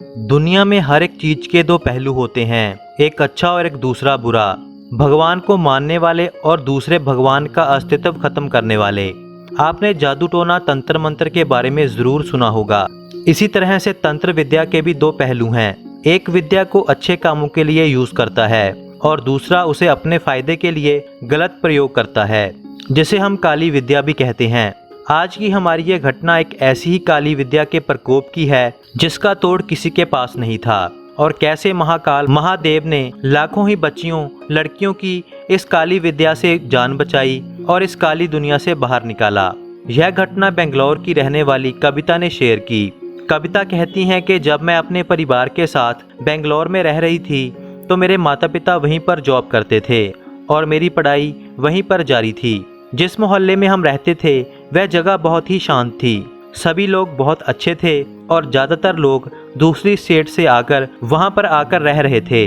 दुनिया में हर एक चीज के दो पहलू होते हैं, एक अच्छा और एक दूसरा बुरा। भगवान को मानने वाले और दूसरे भगवान का अस्तित्व खत्म करने वाले। आपने जादू टोना तंत्र मंत्र के बारे में जरूर सुना होगा। इसी तरह से तंत्र विद्या के भी दो पहलू हैं। एक विद्या को अच्छे कामों के लिए यूज करता है और दूसरा उसे अपने फायदे के लिए गलत प्रयोग करता है, जिसे हम काली विद्या भी कहते हैं। आज की हमारी ये घटना एक ऐसी ही काली विद्या के प्रकोप की है जिसका तोड़ किसी के पास नहीं था, और कैसे महाकाल महादेव ने लाखों ही बच्चियों लड़कियों की इस काली विद्या से जान बचाई और इस काली दुनिया से बाहर निकाला। यह घटना बेंगलोर की रहने वाली कविता ने शेयर की। कविता कहती हैं कि जब मैं अपने परिवार के साथ बेंगलोर में रह रही थी तो मेरे माता पिता वहीं पर जॉब करते थे और मेरी पढ़ाई वहीं पर जारी थी। जिस मोहल्ले में हम रहते थे वह जगह बहुत ही शांत थी। सभी लोग बहुत अच्छे थे और ज़्यादातर लोग दूसरी स्टेट से आकर वहां पर आकर रह रहे थे।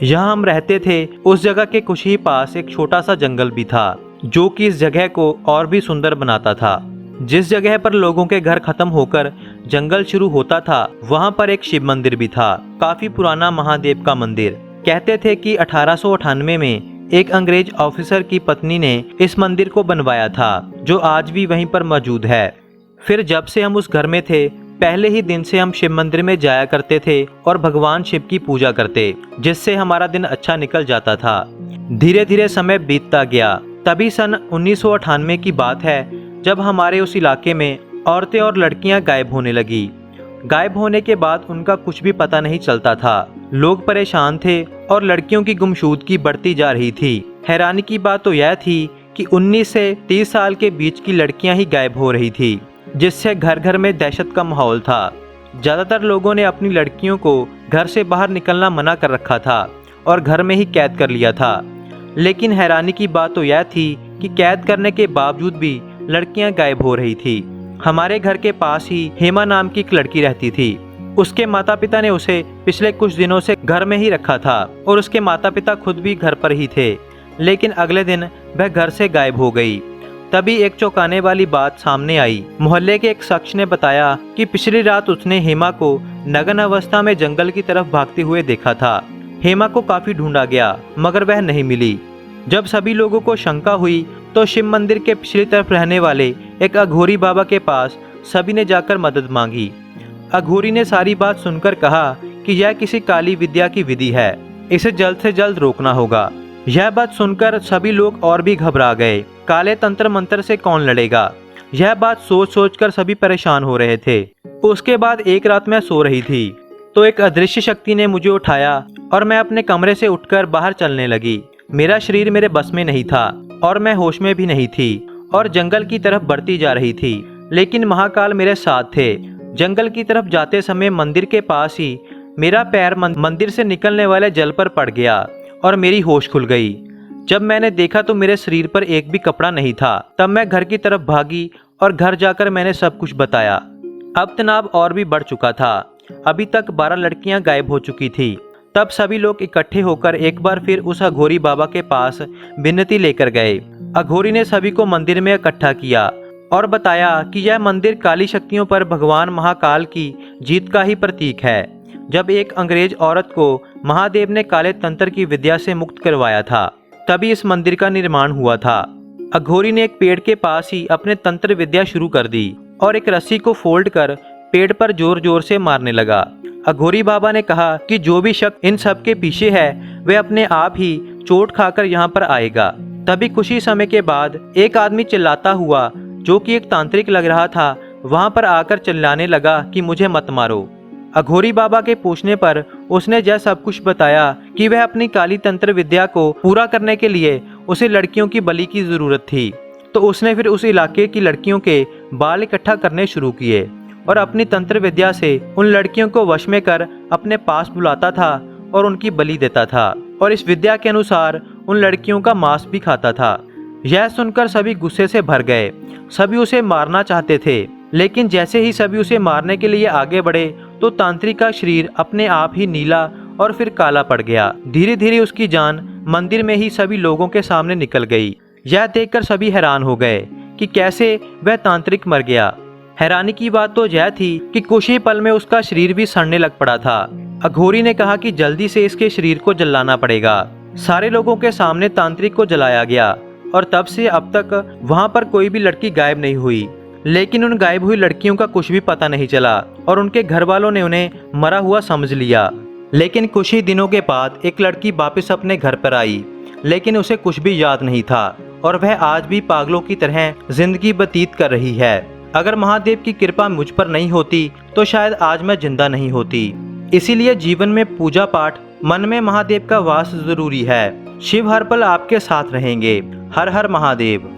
यहाँ हम रहते थे उस जगह के कुछ ही पास एक छोटा सा जंगल भी था, जो कि इस जगह को और भी सुंदर बनाता था। जिस जगह पर लोगों के घर खत्म होकर जंगल शुरू होता था वहां पर एक शिव मंदिर भी था, काफी पुराना महादेव का मंदिर। कहते थे कि 1898 में एक अंग्रेज ऑफिसर की पत्नी ने इस मंदिर को बनवाया था, जो आज भी वहीं पर मौजूद है। फिर जब से हम उस घर में थे, पहले ही दिन से हम शिव मंदिर में जाया करते थे और भगवान शिव की पूजा करते, जिससे हमारा दिन अच्छा निकल जाता था। धीरे धीरे समय बीतता गया। तभी सन 1998 की बात है जब हमारे उस इलाके में औरतें और लड़कियां गायब होने लगी। गायब होने के बाद उनका कुछ भी पता नहीं चलता था। लोग परेशान थे और लड़कियों की गुमशुदगी बढ़ती जा रही थी। हैरानी की बात तो यह थी कि 19 से 30 साल के बीच की लड़कियां ही गायब हो रही थी, जिससे घर घर में दहशत का माहौल था। ज़्यादातर लोगों ने अपनी लड़कियों को घर से बाहर निकलना मना कर रखा था और घर में ही कैद कर लिया था। लेकिन हैरानी की बात तो यह थी कि कैद करने के बावजूद भी लड़कियां गायब हो रही थी। हमारे घर के पास ही हेमा नाम की एक लड़की रहती थी। उसके माता पिता ने उसे पिछले कुछ दिनों से घर में ही रखा था और उसके माता पिता खुद भी घर पर ही थे, लेकिन अगले दिन वह घर से गायब हो गई। तभी एक चौंकाने वाली बात सामने आई। मोहल्ले के एक शख्स ने बताया कि पिछली रात उसने हेमा को नग्न अवस्था में जंगल की तरफ भागते हुए देखा था। हेमा को काफी ढूंढा गया मगर वह नहीं मिली। जब सभी लोगों को शंका हुई तो शिव मंदिर के पिछली तरफ रहने वाले एक अघोरी बाबा के पास सभी ने जाकर मदद मांगी। अघोरी ने सारी बात सुनकर कहा कि यह किसी काली विद्या की विधि है, इसे जल्द से जल्द रोकना होगा। यह बात सुनकर सभी लोग और भी घबरा गए। काले तंत्र मंत्र से कौन लड़ेगा? यह बात सोच सोच कर सभी परेशान हो रहे थे। उसके बाद एक रात मैं सो रही थी तो एक अदृश्य शक्ति ने मुझे उठाया और मैं अपने कमरे से उठकर बाहर चलने लगी। मेरा शरीर मेरे बस में नहीं था और मैं होश में भी नहीं थी और जंगल की तरफ बढ़ती जा रही थी, लेकिन महाकाल मेरे साथ थे। जंगल की तरफ जाते समय मंदिर के पास ही मेरा पैर मंदिर से निकलने वाले जल पर पड़ गया और मेरी होश खुल गई। जब मैंने देखा तो मेरे शरीर पर एक भी कपड़ा नहीं था। तब मैं घर की तरफ भागी और घर जाकर मैंने सब कुछ बताया। अब तनाव और भी बढ़ चुका था। अभी तक 12 लड़कियां गायब हो चुकी थी। तब सभी लोग इकट्ठे होकर एक बार फिर उस अघोरी बाबा के पास विनती लेकर गए। अघोरी ने सभी को मंदिर में इकट्ठा किया और बताया कि यह मंदिर काली शक्तियों पर भगवान महाकाल की जीत का ही प्रतीक है। जब एक अंग्रेज औरत को महादेव ने काले तंत्र की विद्या से मुक्त करवाया था, तभी इस मंदिर का निर्माण हुआ था। अघोरी ने एक पेड़ के पास ही अपने तंत्र विद्या शुरू कर दी और एक रस्सी को फोल्ड कर पेड़ पर जोर जोर से मारने लगा। अघोरी बाबा ने कहा कि जो भी शख्स इन सब के पीछे है वह अपने आप ही चोट खाकर यहाँ पर आएगा। तभी कुछ ही समय के बाद एक आदमी चिल्लाता हुआ, जो कि एक तांत्रिक लग रहा था, वहां पर आकर चिल्लाने लगा कि मुझे मत मारो। अघोरी बाबा के पूछने पर उसने यह सब कुछ बताया कि वह अपनी काली तंत्र विद्या को पूरा करने के लिए उसे लड़कियों की बलि की जरूरत थी। तो उसने फिर उस इलाके की लड़कियों के बाल इकट्ठा करने शुरू किए और अपनी तंत्र विद्या से उन लड़कियों को वश में कर अपने पास बुलाता था और उनकी बलि देता था और इस विद्या के अनुसार उन लड़कियों का मांस भी खाता था। यह सुनकर सभी गुस्से से भर गए। सभी उसे मारना चाहते थे, लेकिन जैसे ही सभी उसे मारने के लिए आगे बढ़े तो तांत्रिक का शरीर अपने आप ही नीला और फिर काला पड़ गया। धीरे धीरे उसकी जान मंदिर में ही सभी लोगों के सामने निकल गई। यह देखकर सभी हैरान हो गए कि कैसे वह तांत्रिक मर गया। हैरानी की बात तो यह थी कि कुछ ही पल में उसका शरीर भी सड़ने लग पड़ा था। अघोरी ने कहा कि जल्दी से इसके शरीर को जलाना पड़ेगा। सारे लोगों के सामने तांत्रिक को जलाया गया और तब से अब तक वहां पर कोई भी लड़की गायब नहीं हुई। लेकिन उन गायब हुई लड़कियों का कुछ भी पता नहीं चला और उनके घर वालों ने उन्हें मरा हुआ समझ लिया। लेकिन कुछ ही दिनों के बाद एक लड़की वापस अपने घर पर आई, लेकिन उसे कुछ भी याद नहीं था और वह आज भी पागलों की तरह जिंदगी व्यतीत कर रही है। अगर महादेव की कृपा मुझ पर नहीं होती तो शायद आज मैं जिंदा नहीं होती। इसीलिए जीवन में पूजा पाठ, मन में महादेव का वास जरूरी है। शिव हर पल आपके साथ रहेंगे। हर हर महादेव।